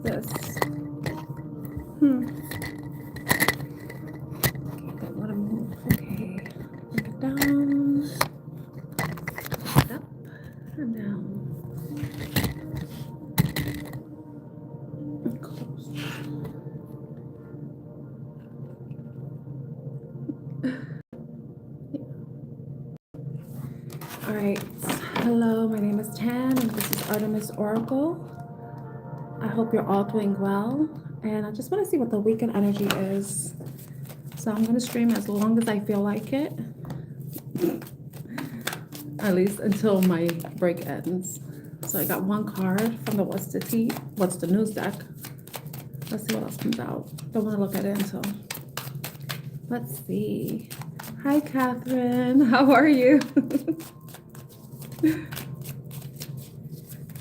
this? Okay, what a move. Okay, bring it down, up and down, and close. All right. Hello, my name is Tan, and this is Artemis Oracle. I hope you're all doing well, and I just want to see what the weekend energy is. So I'm going to stream as long as I feel like it, at least until my break ends. So I got one card from the What's the News deck. Let's see what else comes out. Don't want to look at it until. Let's see. Hi, Catherine. How are you?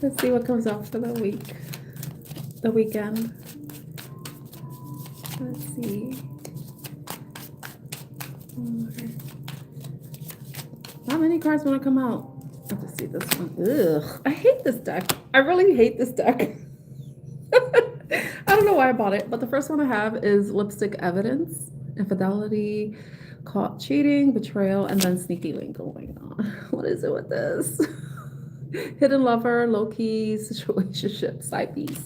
Let's see what comes out for the weekend. Let's see. Okay. Not many cards want to come out. Let's just see this one. Ugh, I hate this deck. I really hate this deck. I don't know why I bought it, but the first one I have is Lipstick Evidence, Infidelity, Caught Cheating, Betrayal, and then Sneaky Link going on. What is it with this? Hidden Lover, Low-Key, Situationship, Side Piece.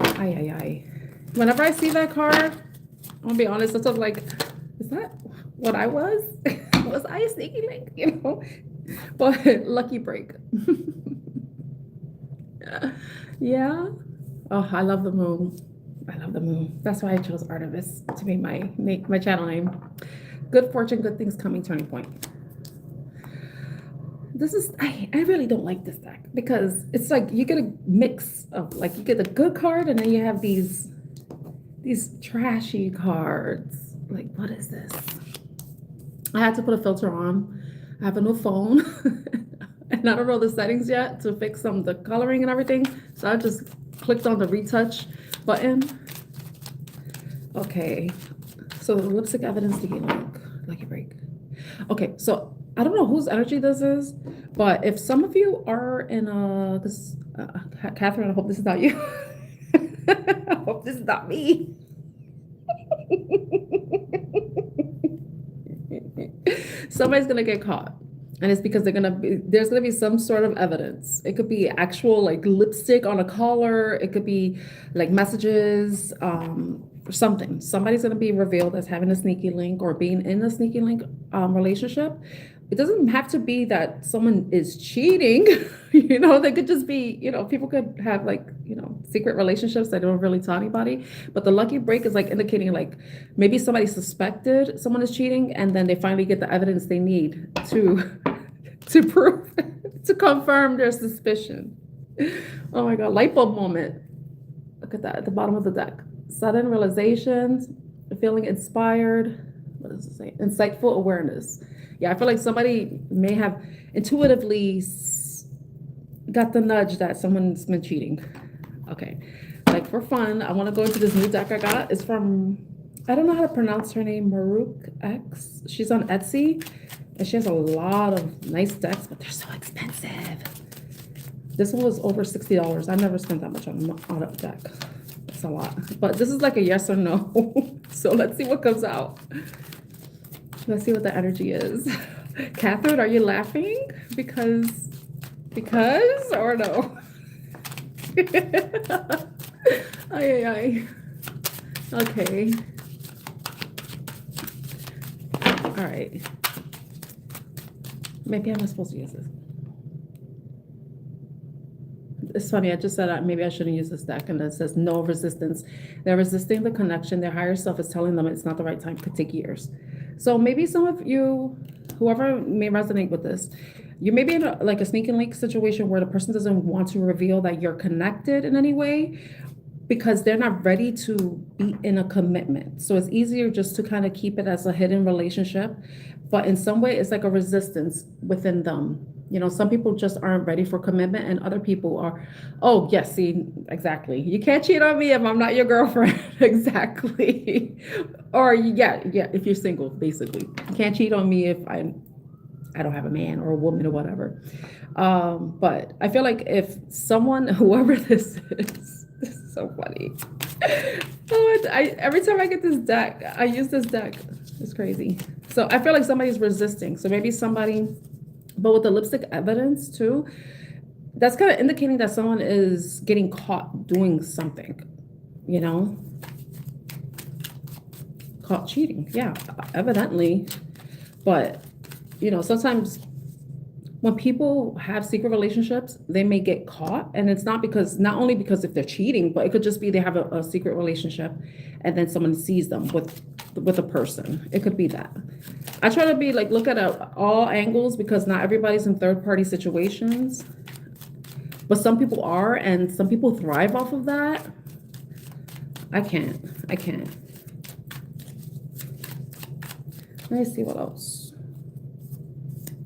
Ay. Whenever I see that card, I'm gonna be honest, it's like, is that what I was? Was I a Sneaky Link? You know? But lucky break. Yeah. Oh, I love the moon. I love the moon. That's why I chose Artemis to be my channel name. Good fortune, good things coming, turning point. This is, I really don't like this deck because it's like you get a mix of, like, you get a good card and then you have these trashy cards. Like, what is this? I had to put a filter on. I have a new phone and I don't know the settings yet to fix the coloring and everything. So I just clicked on the retouch button. Okay, so the Lipstick Evidence, lucky break. Okay, so I don't know whose energy this is, but if some of you are in Catherine, I hope this is not you. I hope this is not me. Somebody's gonna get caught, and it's because there's gonna be some sort of evidence. It could be actual, like, lipstick on a collar. It could be like messages, or something. Somebody's gonna be revealed as having a sneaky link or being in a sneaky link relationship. It doesn't have to be that someone is cheating. You know, they could just be, you know, people could have, like, you know, secret relationships that don't really tell anybody. But the lucky break is like indicating, like, maybe somebody suspected someone is cheating and then they finally get the evidence they need to prove, to confirm their suspicion. Oh my God, light bulb moment. Look at that at the bottom of the deck. Sudden realizations, feeling inspired. What does it say? Insightful awareness. Yeah, I feel like somebody may have intuitively got the nudge that someone's been cheating. Okay, like, for fun, I want to go into this new deck I got. It's from, I don't know how to pronounce her name, Maruk X. She's on Etsy, and she has a lot of nice decks, but they're so expensive. This one was over $60. I never spent that much on a deck. That's a lot. But this is like a yes or no. So let's see what comes out. Let's see what the energy is. Catherine, are you laughing? Because or no? Ay. Okay. All right. Maybe I'm not supposed to use this. It's funny, I just said maybe I shouldn't use this deck, and it says no resistance. They're resisting the connection. Their higher self is telling them it's not the right time, could take years. So maybe some of you, whoever may resonate with this, you may be in a sneaky link situation where the person doesn't want to reveal that you're connected in any way because they're not ready to be in a commitment. So it's easier just to kind of keep it as a hidden relationship. But in some way, it's like a resistance within them. You know, some people just aren't ready for commitment, and other people are, oh, yes, see, exactly. You can't cheat on me if I'm not your girlfriend. Exactly. Or, yeah, if you're single, basically. You can't cheat on me if I don't have a man or a woman or whatever. But I feel like if someone, whoever this is so funny. Oh, every time I get this deck, I use this deck. It's crazy. So I feel like somebody's resisting. So maybe somebody, but with the lipstick evidence too, that's kind of indicating that someone is getting caught doing something, you know, caught cheating. Yeah, evidently. But, you know, sometimes when people have secret relationships, they may get caught. And it's not only because if they're cheating, but it could just be they have a secret relationship and then someone sees them with a person. It could be that. I try to be like, look at all angles because not everybody's in third party situations. But some people are, and some people thrive off of that. I can't. Let me see what else.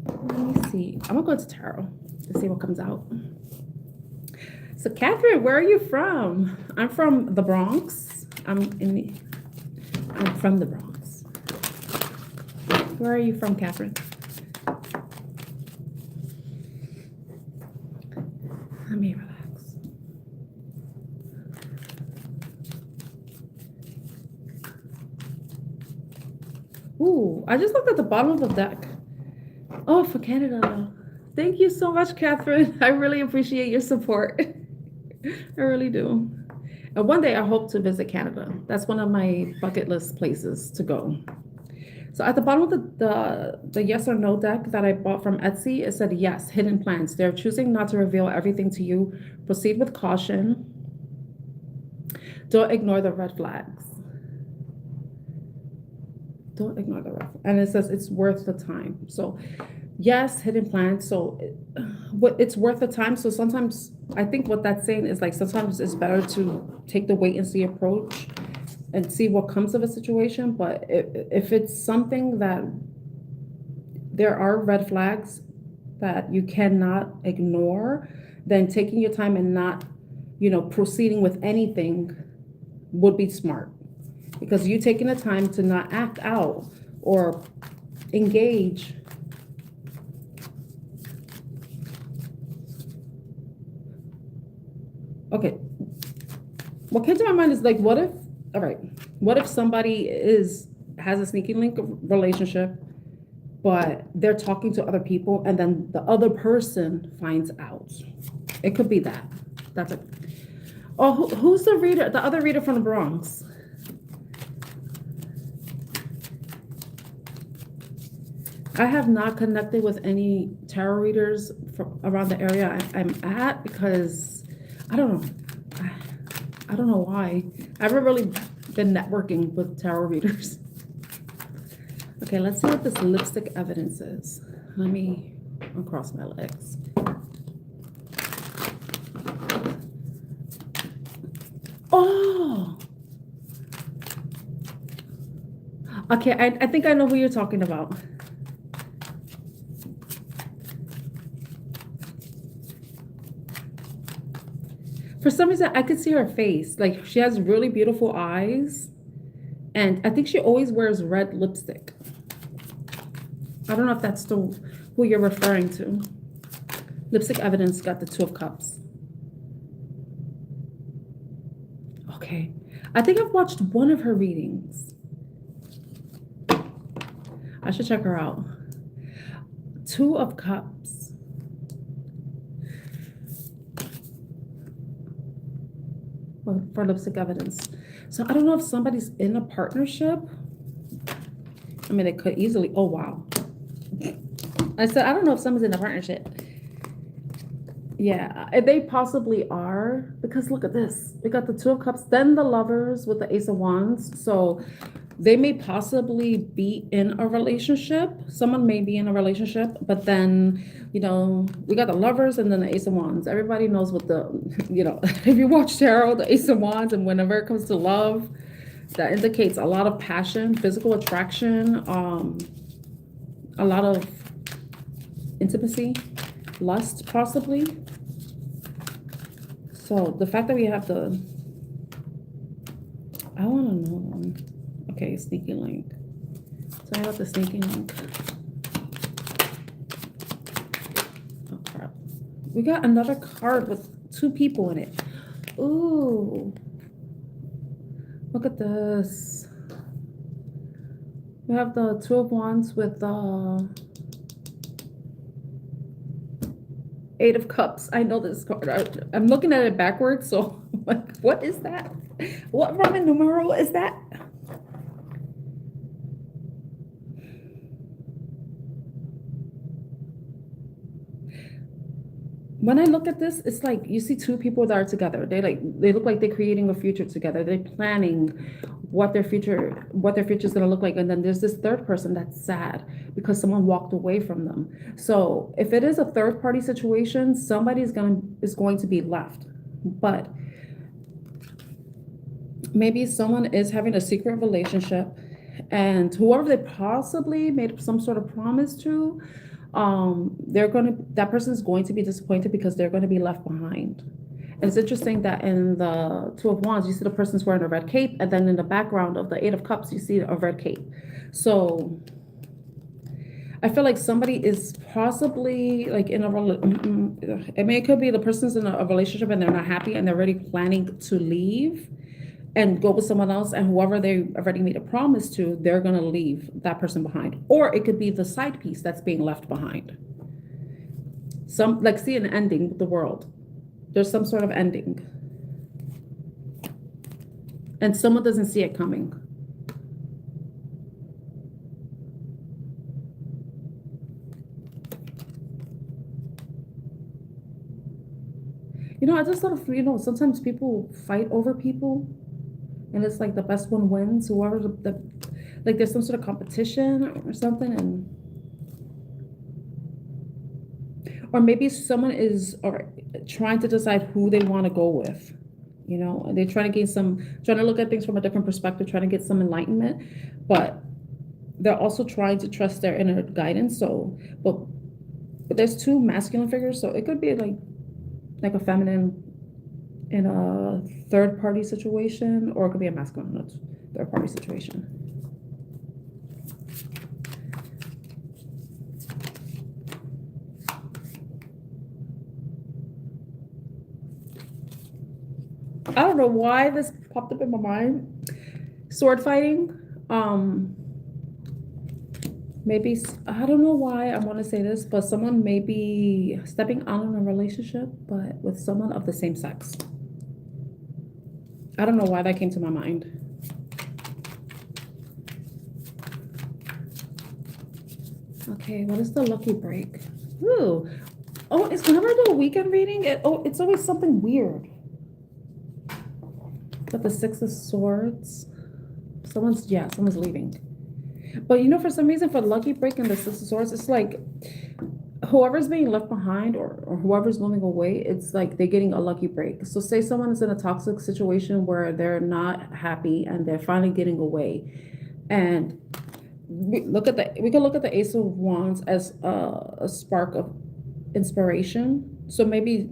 Let me see. I'm gonna go to tarot to see what comes out. So Catherine, where are you from? I'm from the Bronx. I'm from the Bronx. Where are you from, Catherine? Let me relax. Ooh, I just looked at the bottom of the deck. Oh, for Canada. Thank you so much, Catherine. I really appreciate your support. I really do. And one day I hope to visit Canada. That's one of my bucket list places to go. So at the bottom of the yes or no deck that I bought from Etsy, it said yes, hidden plans. They're choosing not to reveal everything to you. Proceed with caution. Don't ignore the red flags. Don't ignore the red flags. And it says it's worth the time. So yes, hidden plans. So it's worth the time. So sometimes I think what that's saying is like sometimes it's better to take the wait and see approach and see what comes of a situation. But if it's something that there are red flags that you cannot ignore, then taking your time and not, proceeding with anything would be smart. Because you taking the time to not act out or engage. Okay. What came to my mind is like, what if somebody has a sneaky link relationship, but they're talking to other people and then the other person finds out? It could be that. That's it. Oh, who's the reader? The other reader from the Bronx? I have not connected with any tarot readers from around the area I'm at because I don't know. I don't know why. I haven't really been networking with tarot readers. Okay, let's see what this lipstick evidence is. Let me uncross my legs. Oh! Okay, I think I know who you're talking about. For some reason, I could see her face. Like, she has really beautiful eyes. And I think she always wears red lipstick. I don't know if that's still who you're referring to. Lipstick evidence got the 2 of Cups. Okay. I think I've watched one of her readings. I should check her out. 2 of Cups. For lipstick evidence. So I don't know if somebody's in a partnership. I mean, it could easily. Oh, wow. I said, I don't know if someone's in a partnership. Yeah, they possibly are. Because look at this. We got the 2 of Cups, then the Lovers with the Ace of Wands. So they may possibly be in a relationship. Someone may be in a relationship, but then, we got the Lovers and then the Ace of Wands. Everybody knows what if you watch tarot, the Ace of Wands, and whenever it comes to love, that indicates a lot of passion, physical attraction, a lot of intimacy, lust, possibly. So the fact that we have I want to know. Okay, sneaky link. Tell me about the sneaky link. We got another card with two people in it. Ooh. Look at this. We have the Two of Wands with the Eight of Cups. I know this card. I'm looking at it backwards, so I'm like, what is that? What Roman numeral is that? When I look at this, it's like you see two people that are together. They look like they're creating a future together. They're planning what their future is gonna look like. And then there's this third person that's sad because someone walked away from them. So if it is a third party situation, somebody is going to be left. But maybe someone is having a secret relationship, and whoever they possibly made some sort of promise to, that person is going to be disappointed because they're going to be left behind. And it's interesting that in the Two of Wands, you see the person's wearing a red cape, and then in the background of the Eight of Cups, you see a red cape. So I feel like somebody is possibly like in it could be the person's in a relationship and they're not happy and they're already planning to leave and go with someone else, and whoever they already made a promise to, they're going to leave that person behind. Or it could be the side piece that's being left behind. See an ending with the world. There's some sort of ending. And someone doesn't see it coming. I just thought of, sometimes people fight over people. And it's like the best one wins. Whoever like there's some sort of competition or something, or maybe someone is trying to decide who they want to go with. And they're trying to look at things from a different perspective, trying to get some enlightenment, but they're also trying to trust their inner guidance. So, but there's two masculine figures, so it could be like a feminine in a third party situation, or it could be a masculine in a third party situation. I don't know why this popped up in my mind. Sword fighting. Maybe, I don't know why I want to say this, but someone may be stepping out in a relationship, but with someone of the same sex. I don't know why that came to my mind. Okay, what is the lucky break? Ooh. Oh, it's whenever I do a weekend reading, it's always something weird. But the Six of Swords. Someone's leaving. But for some reason, for the lucky break and the Six of Swords, it's like whoever's being left behind or whoever's moving away, it's like they're getting a lucky break. So say someone is in a toxic situation where they're not happy and they're finally getting away. And we can look at the Ace of Wands as a spark of inspiration. So maybe,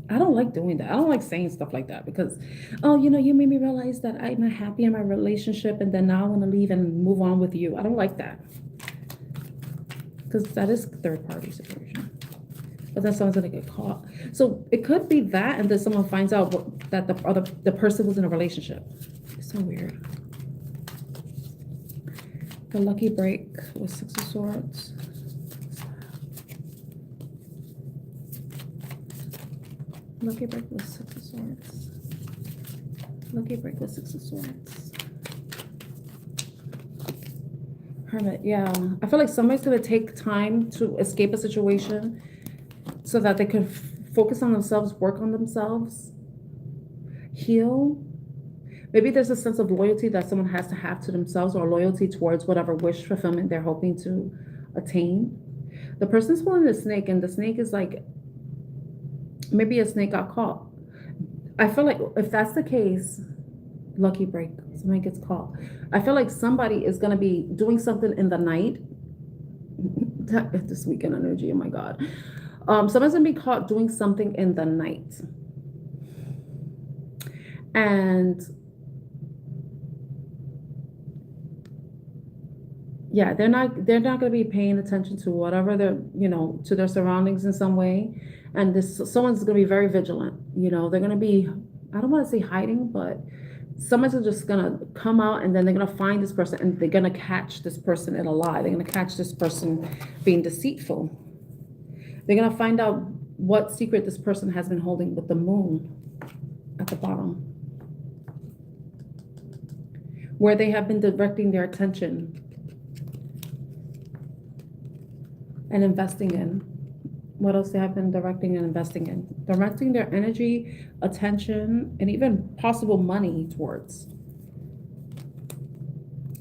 I don't like doing that. I don't like saying stuff like that because, you made me realize that I'm not happy in my relationship and then now I want to leave and move on with you. I don't like that. Because that is third party situation. But then someone's gonna get caught. So it could be that, and then someone finds out that the person was in a relationship. It's so weird. The lucky break with Six of Swords. Lucky break with Six of Swords. Lucky break with Six of Swords. Hermit, yeah. I feel like somebody's gonna take time to escape a situation so that they can focus on themselves, work on themselves, heal. Maybe there's a sense of loyalty that someone has to have to themselves, or loyalty towards whatever wish fulfillment they're hoping to attain. The person's holding the snake, and the snake is like, maybe a snake got caught. I feel like if that's the case, lucky break, somebody gets caught. I feel like somebody is going to be doing something in the night. This weekend energy, oh my God. Someone's going to be caught doing something in the night. And Yeah, they're not going to be paying attention to whatever they're, to their surroundings in some way. And someone's going to be very vigilant. They're going to be, I don't want to say hiding, but someone's just going to come out, and then they're going to find this person, and they're going to catch this person in a lie. They're going to catch this person being deceitful. They're going to find out what secret this person has been holding with the moon at the bottom, where they have been directing their attention and investing in. What else they have been directing and investing in? Directing their energy, attention, and even possible money towards.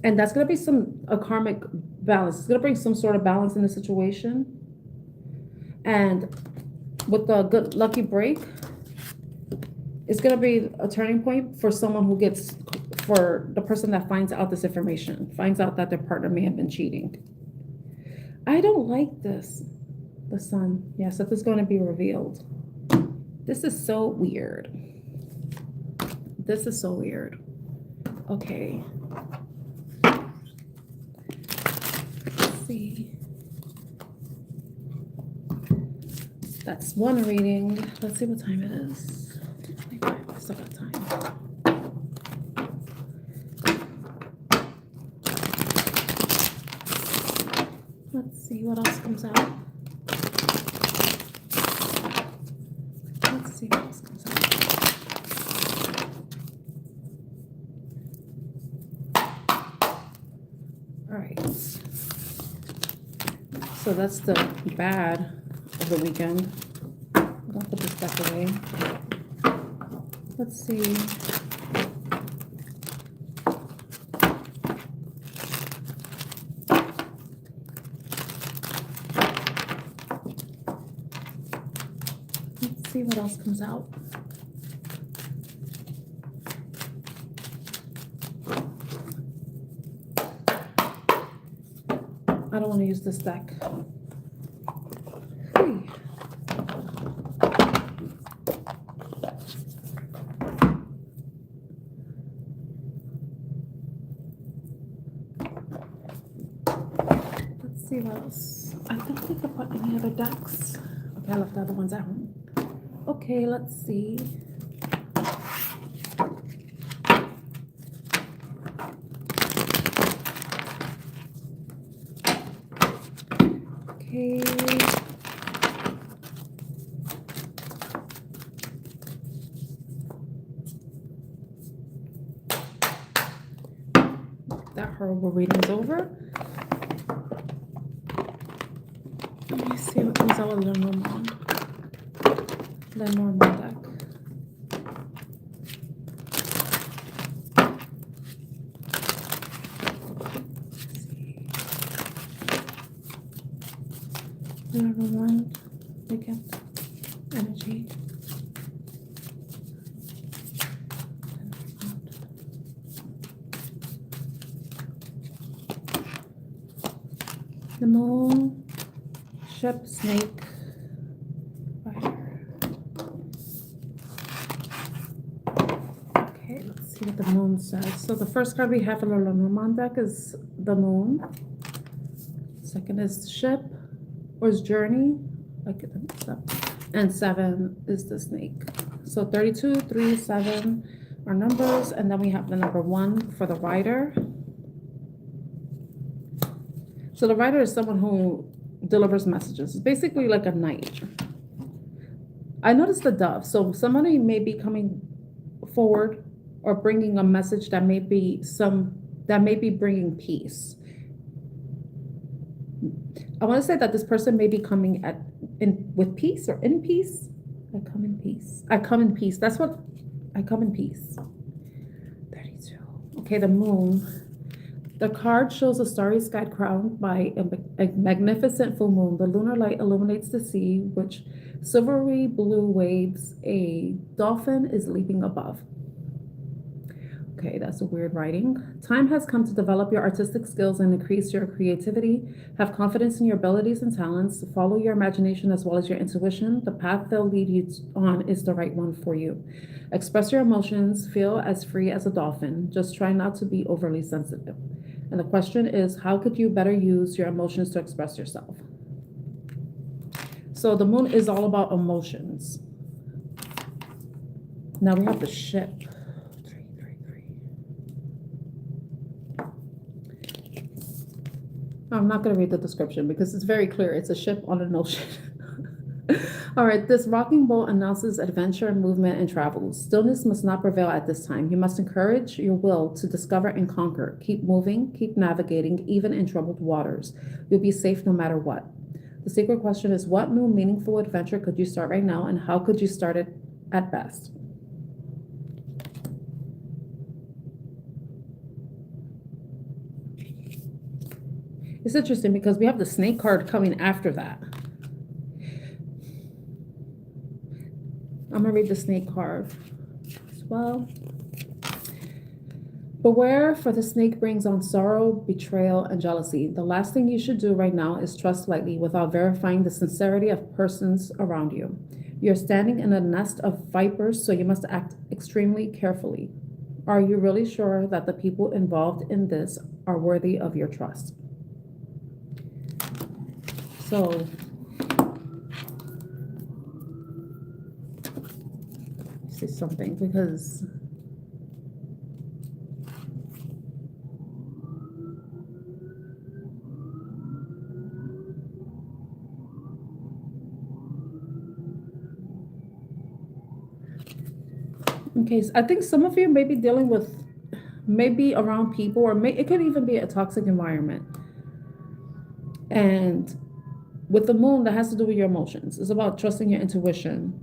And that's going to be a karmic balance. It's going to bring some sort of balance in the situation. And with the good lucky break, it's going to be a turning point for for the person that finds out this information, finds out that their partner may have been cheating. I don't like this. The sun. Yes, that is going to be revealed. This is so weird. This is so weird. Okay. Let's see. That's one reading. Let's see what time it is. I still got time. Let's see what else comes out. Let's see what else comes out. All right. So that's the bad of the weekend. I'll put this back away. Let's see. See what else comes out. I don't want to use this deck. Hey. Let's see what else. I don't think I put any other decks. Okay, I left the other ones at home. Okay, let's see. Okay. That horrible reading's over. Let me see what comes out with Lenormand. Lenormand deck. Lenormand, again, energy. The moon, ship, snake, fire. Okay, let's see what the moon says. So the first card we have in the Lenormand deck is the moon. Second is ship, or is journey. And 7 is the snake. So 32, 3, 7 are numbers, and then we have the number 1 for the rider. So the rider is someone who delivers messages. It's basically like a knight. I noticed the dove. So somebody may be coming forward or bringing a message that may be bringing peace. I want to say that this person may be coming with peace or in peace. I come in peace. I come in peace. That's what I come in peace. 32. Okay, the moon. The card shows a starry sky crowned by a magnificent full moon. The lunar light illuminates the sea, which silvery blue waves. A dolphin is leaping above. Okay, that's a weird writing. Time has come to develop your artistic skills and increase your creativity. Have confidence in your abilities and talents. Follow your imagination as well as your intuition. The path they'll lead you on is the right one for you. Express your emotions. Feel as free as a dolphin. Just try not to be overly sensitive. And the question is, how could you better use your emotions to express yourself? So the moon is all about emotions. Now we have the ship. 333. I'm not going to read the description because it's very clear. It's a ship on an ocean. All right, this rocking boat announces adventure, movement, and travel. Stillness must not prevail at this time. You must encourage your will to discover and conquer. Keep moving, keep navigating, even in troubled waters. You'll be safe no matter what. The secret question is, what new meaningful adventure could you start right now, and how could you start it at best? It's interesting because we have the snake card coming after that. I'm going to read the snake card as well. Beware, for the snake brings on sorrow, betrayal, and jealousy. The last thing you should do right now is trust lightly without verifying the sincerity of persons around you. You're standing in a nest of vipers, so you must act extremely carefully. Are you really sure that the people involved in this are worthy of your trust? So, say something because okay, so I think some of you may be dealing with maybe around people, or it could even be a toxic environment. And with the moon, that has to do with your emotions. It's about trusting your intuition.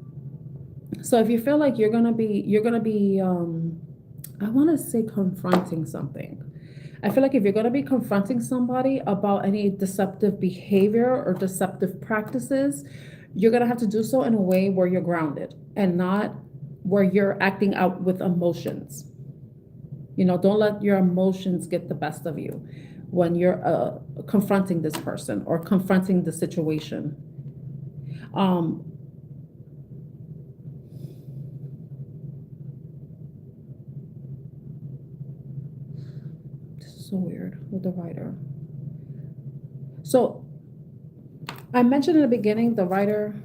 So if you feel like you're gonna be, I want to say confronting something. I feel like if you're gonna be confronting somebody about any deceptive behavior or deceptive practices, you're gonna have to do so in a way where you're grounded and not where you're acting out with emotions. You know, don't let your emotions get the best of you when you're confronting this person or confronting the situation. This is so weird with the writer. So I mentioned in the beginning the writer,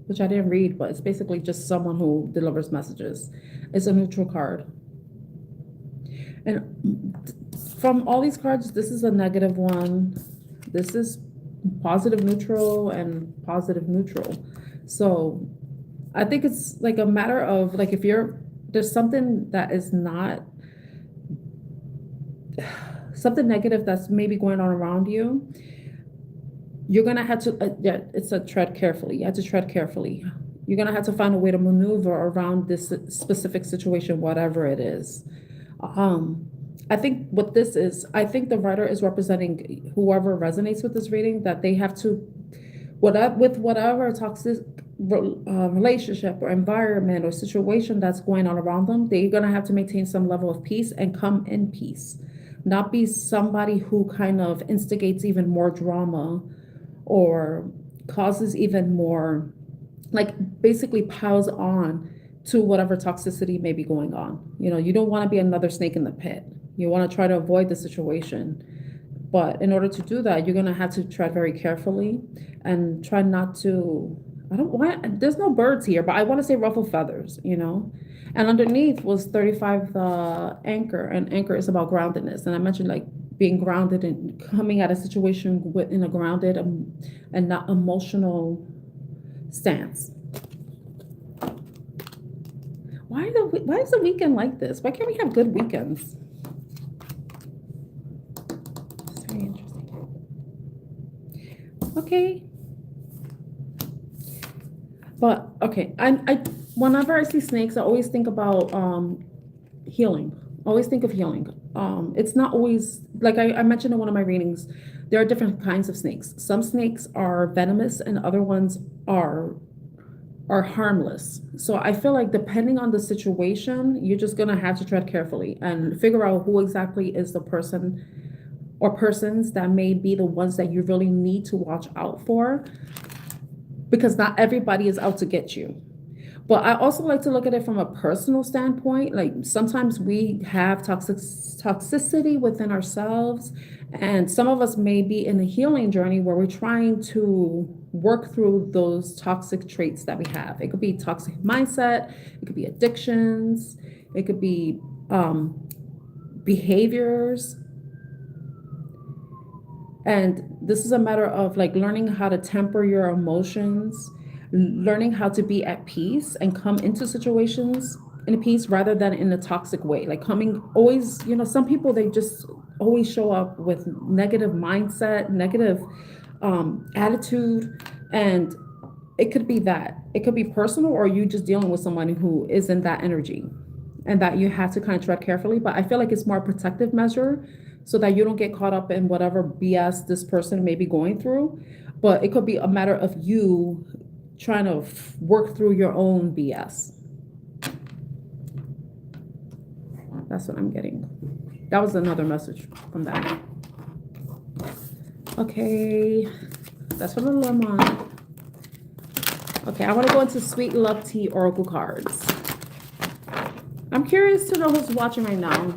which I didn't read, but it's basically just someone who delivers messages. It's a neutral card. And from all these cards, this is a negative one. This is positive neutral and positive neutral. So I think it's like a matter of like, if there's something that is not, something negative that's maybe going on around you, you're going to have to, it's a tread carefully. You have to tread carefully. You're going to have to find a way to maneuver around this specific situation, whatever it is. I think what this is, I think the writer is representing whoever resonates with this reading, that they have to, with whatever toxic relationship or environment or situation that's going on around them, they're going to have to maintain some level of peace and come in peace, not be somebody who kind of instigates even more drama or causes even more, like basically piles on to whatever toxicity may be going on. You know, you don't want to be another snake in the pit. You want to try to avoid the situation. But in order to do that, you're going to have to tread very carefully and try not to, there's no birds here, but I want to say ruffle feathers, you know? And underneath was 35, the anchor, and anchor is about groundedness. And I mentioned like being grounded and coming at a situation in a grounded and not emotional stance. Why is the weekend like this? Why can't we have good weekends? It's very interesting. Okay. But okay, I whenever I see snakes, I always think about healing. Always think of healing. It's not always, like I mentioned in one of my readings, there are different kinds of snakes. Some snakes are venomous and other ones are harmless. So I feel like depending on the situation, you're just gonna have to tread carefully and figure out who exactly is the person or persons that may be the ones that you really need to watch out for, because not everybody is out to get you. But I also like to look at it from a personal standpoint. Like sometimes we have toxicity within ourselves, and some of us may be in a healing journey where we're trying to work through those toxic traits that we have. It could be toxic mindset, it could be addictions, it could be behaviors. And this is a matter of like learning how to temper your emotions, learning how to be at peace and come into situations in a peace rather than in a toxic way. Like coming always, some people, they just always show up with negative mindset, negative attitude. And it could be that. It could be personal, or you just dealing with someone who is in that energy and that you have to kind of tread carefully. But I feel like it's more a protective measure so that you don't get caught up in whatever BS this person may be going through. But it could be a matter of you trying to work through your own BS. That's what I'm getting. That was another message from that. Okay, that's for the lemon. Okay, I want to go into Sweet Love Tea Oracle cards. I'm curious to know who's watching right now,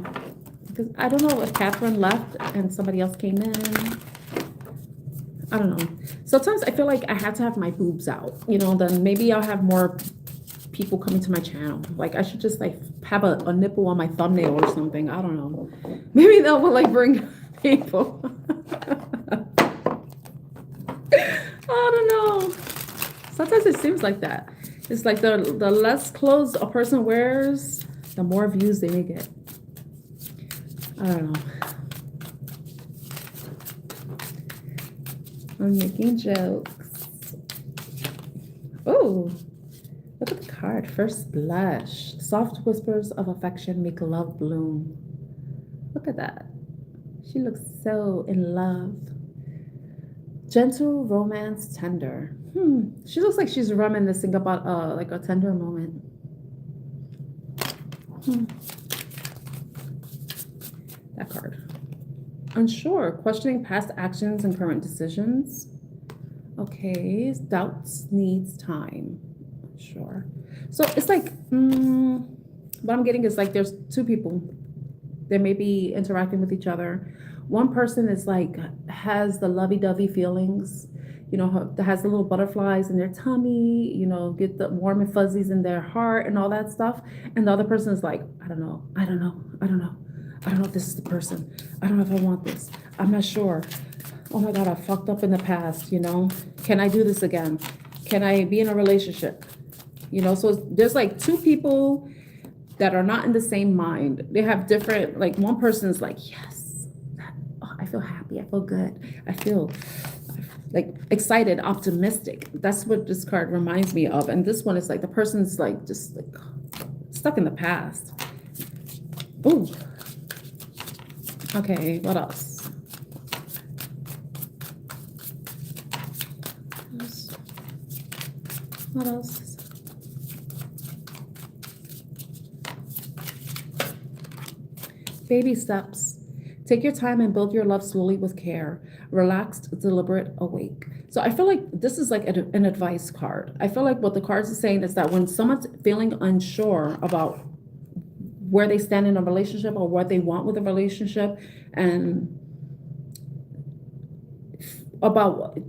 because I don't know if Catherine left and somebody else came in. I don't know. Sometimes I feel like I had to have my boobs out, then maybe I'll have more people coming to my channel. Like I should just like have a nipple on my thumbnail or something. I don't know. Maybe that will like bring people. I don't know. Sometimes it seems like that. It's like the less clothes a person wears, the more views they may get. I don't know. I'm making jokes. Oh, look at the card. First blush. Soft whispers of affection make love bloom. Look at that. She looks so in love. Gentle romance tender. She looks like she's reminiscing about like a tender moment. That card. Unsure, questioning past actions and current decisions. Okay, doubts needs time. Sure. So it's like, what I'm getting is like there's two people. They may be interacting with each other. One person is like, has the lovey-dovey feelings, has the little butterflies in their tummy, get the warm and fuzzies in their heart and all that stuff. And the other person is like, I don't know if this is the person. I don't know if I want this. I'm not sure. Oh my God, I fucked up in the past, Can I do this again? Can I be in a relationship? So there's like two people that are not in the same mind. They have different, like one person is like, yes, I feel happy. I feel good. I feel like excited, optimistic. That's what this card reminds me of. And this one is like, the person's like, just like stuck in the past. Ooh. Okay, what else? What else? Baby steps. Take your time and build your love slowly with care. Relaxed, deliberate, awake. So I feel like this is like an advice card. I feel like what the cards are saying is that when someone's feeling unsure about where they stand in a relationship or what they want with a relationship, and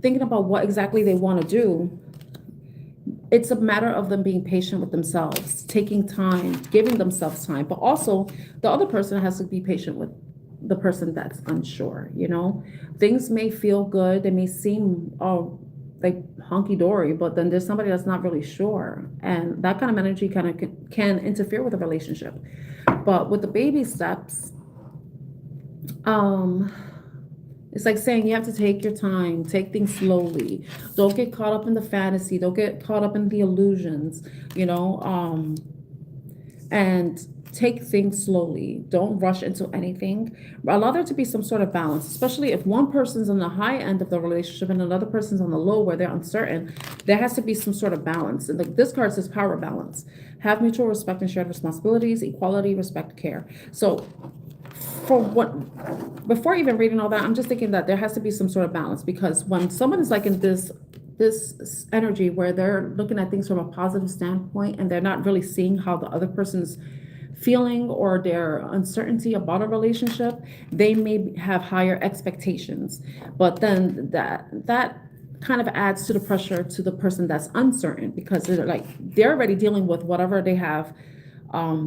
thinking about what exactly they want to do, it's a matter of them being patient with themselves, taking time, giving themselves time. But also the other person has to be patient with the person that's unsure. Things may feel good, they may seem like hunky-dory, but then there's somebody that's not really sure, and that kind of energy kind of can interfere with a relationship. But with the baby steps, it's like saying you have to take your time, take things slowly. Don't get caught up in the fantasy. Don't get caught up in the illusions, and take things slowly. Don't rush into anything. Allow there to be some sort of balance, especially if one person's on the high end of the relationship and another person's on the low where they're uncertain. There has to be some sort of balance. And like this card says power balance. Have mutual respect and shared responsibilities, equality, respect, care. So before even reading all that, I'm just thinking that there has to be some sort of balance, because when someone is like in this this energy where they're looking at things from a positive standpoint and they're not really seeing how the other person's feeling or their uncertainty about a relationship, they may have higher expectations. But then that kind of adds to the pressure to the person that's uncertain, because they're already dealing with whatever they have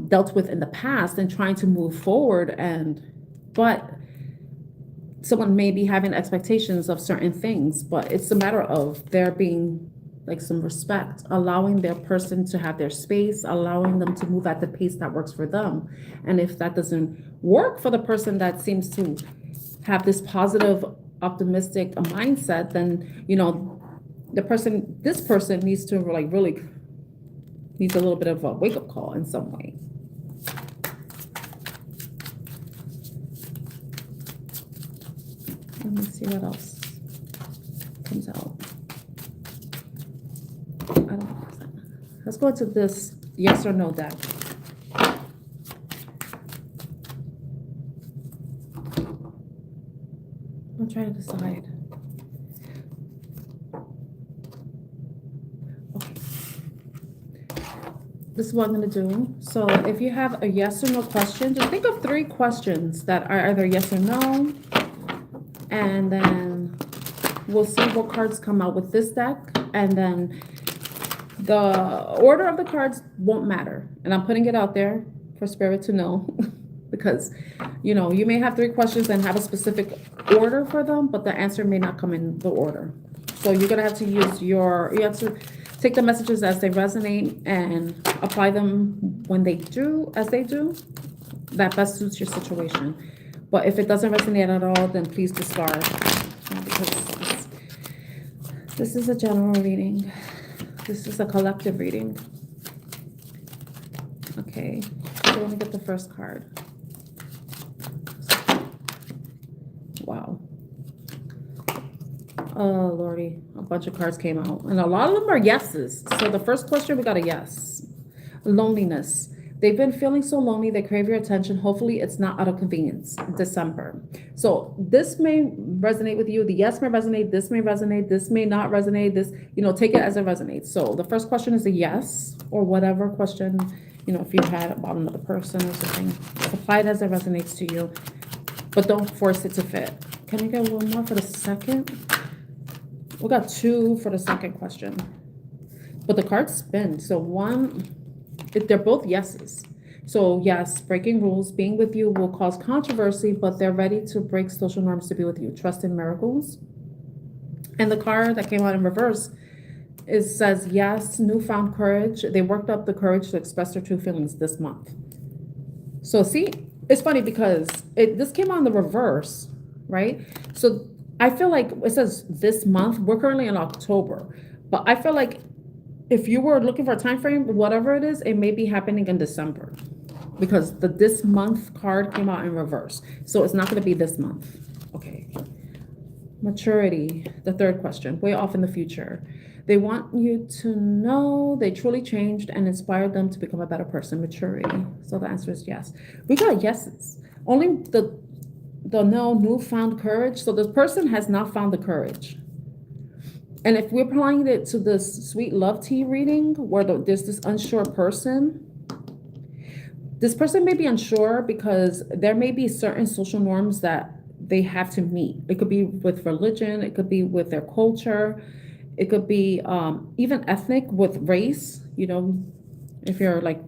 dealt with in the past and trying to move forward. But someone may be having expectations of certain things, but it's a matter of there being like some respect, allowing their person to have their space, allowing them to move at the pace that works for them. And if that doesn't work for the person that seems to have this positive, optimistic mindset, then, this person needs to really needs a little bit of a wake-up call in some way. Let me see what else comes out. Let's go into this yes or no deck. I'm trying to decide. Okay. This is what I'm going to do. So if you have a yes or no question, just think of 3 questions that are either yes or no. And then we'll see what cards come out with this deck. And then the order of the cards won't matter. And I'm putting it out there for Spirit to know because, you may have 3 questions and have a specific order for them, but the answer may not come in the order. So you're going to have to you have to take the messages as they resonate and apply them when they do, as they do. That best suits your situation. But if it doesn't resonate at all, then please discard, because this is a general reading. This is a collective reading. Okay, so let me get the first card. Wow. Oh, Lordy, a bunch of cards came out. And a lot of them are yeses. So the first question, we got a yes. Loneliness. They've been feeling so lonely, they crave your attention. Hopefully it's not out of convenience. December. So this may resonate with you. The yes may resonate, this may not resonate. This, take it as it resonates. So the first question is a yes, or whatever question, if you had about another person or something, apply it as it resonates to you, but don't force it to fit. Can we get one more for the second? We got 2 for the second question, but the cards spin. So they're both yeses. So yes, breaking rules, being with you will cause controversy, but they're ready to break social norms to be with you. Trust in miracles. And the card that came out in reverse, it says yes, newfound courage. They worked up the courage to express their true feelings this month. So see, it's funny because this came out in the reverse, right? So I feel like it says this month. We're currently in October, but I feel like if you were looking for a time frame, whatever it is, it may be happening in December, because this month card came out in reverse. So it's not going to be this month. Okay. Maturity, the third question, way off in the future. They want you to know they truly changed and inspired them to become a better person. Maturity. So the answer is yes. We got yeses. Only the no, newfound courage. So this person has not found the courage. And if we're applying it to this sweet love tea reading where there's this unsure person, this person may be unsure because there may be certain social norms that they have to meet. It could be with religion, it could be with their culture, it could be even ethnic with race, if you're like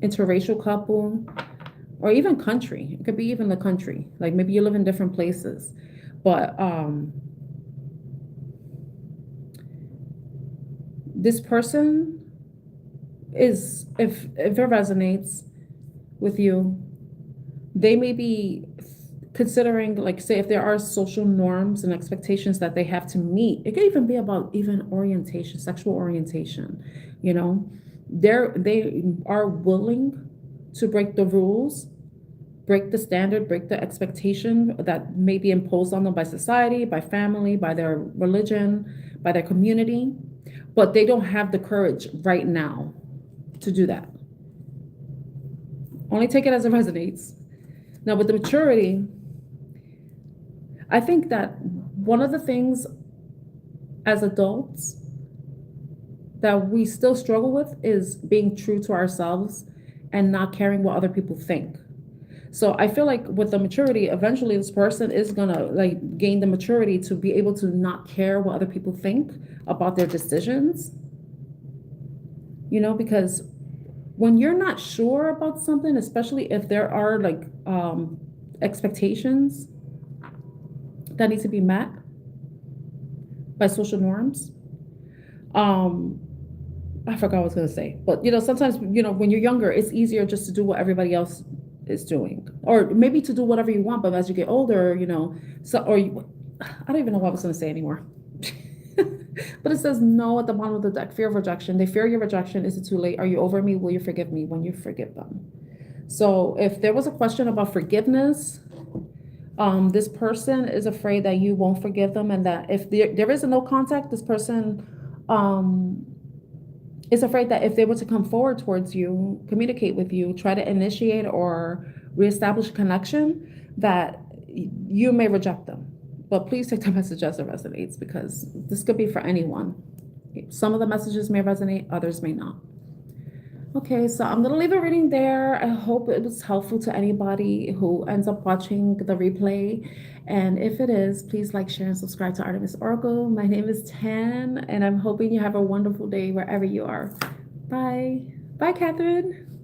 interracial couple, or even country. It could be even the country. Like maybe you live in different places. But this person is, if it resonates with you, they may be considering, like, say, if there are social norms and expectations that they have to meet. It could even be about even orientation, sexual orientation. They are willing to break the rules, break the standard, break the expectation that may be imposed on them by society, by family, by their religion, by their community. But they don't have the courage right now to do that. Only take it as it resonates. Now, with the maturity, I think that one of the things, as adults that we still struggle with is being true to ourselves and not caring what other people think. So I feel like with the maturity, eventually this person is gonna like gain the maturity to be able to not care what other people think about their decisions. You know, because when you're not sure about something, especially if there are like expectations that need to be met by social norms, I forgot what I was gonna say, but you know, sometimes you know when you're younger, it's easier just to do what everybody else is doing, or maybe to do whatever you want. But as you get older, you know, so or you, I don't even know what I was gonna say anymore. But it says no at the bottom of the deck. Fear of rejection. They fear your rejection. Is it too late? Are you over me? Will you forgive me when you forgive them? So if there was a question about forgiveness, this person is afraid that you won't forgive them, and that if there is a no contact, this person is afraid that if they were to come forward towards you, communicate with you, try to initiate or reestablish a connection, that you may reject them. But please take the message as it resonates, because this could be for anyone. Some of the messages may resonate, others may not. Okay, so I'm gonna leave a reading there. I hope it was helpful to anybody who ends up watching the replay. And if it is, please like, share, and subscribe to Artemis Oracle. My name is Tan, and I'm hoping you have a wonderful day wherever you are. Bye. Bye, Catherine.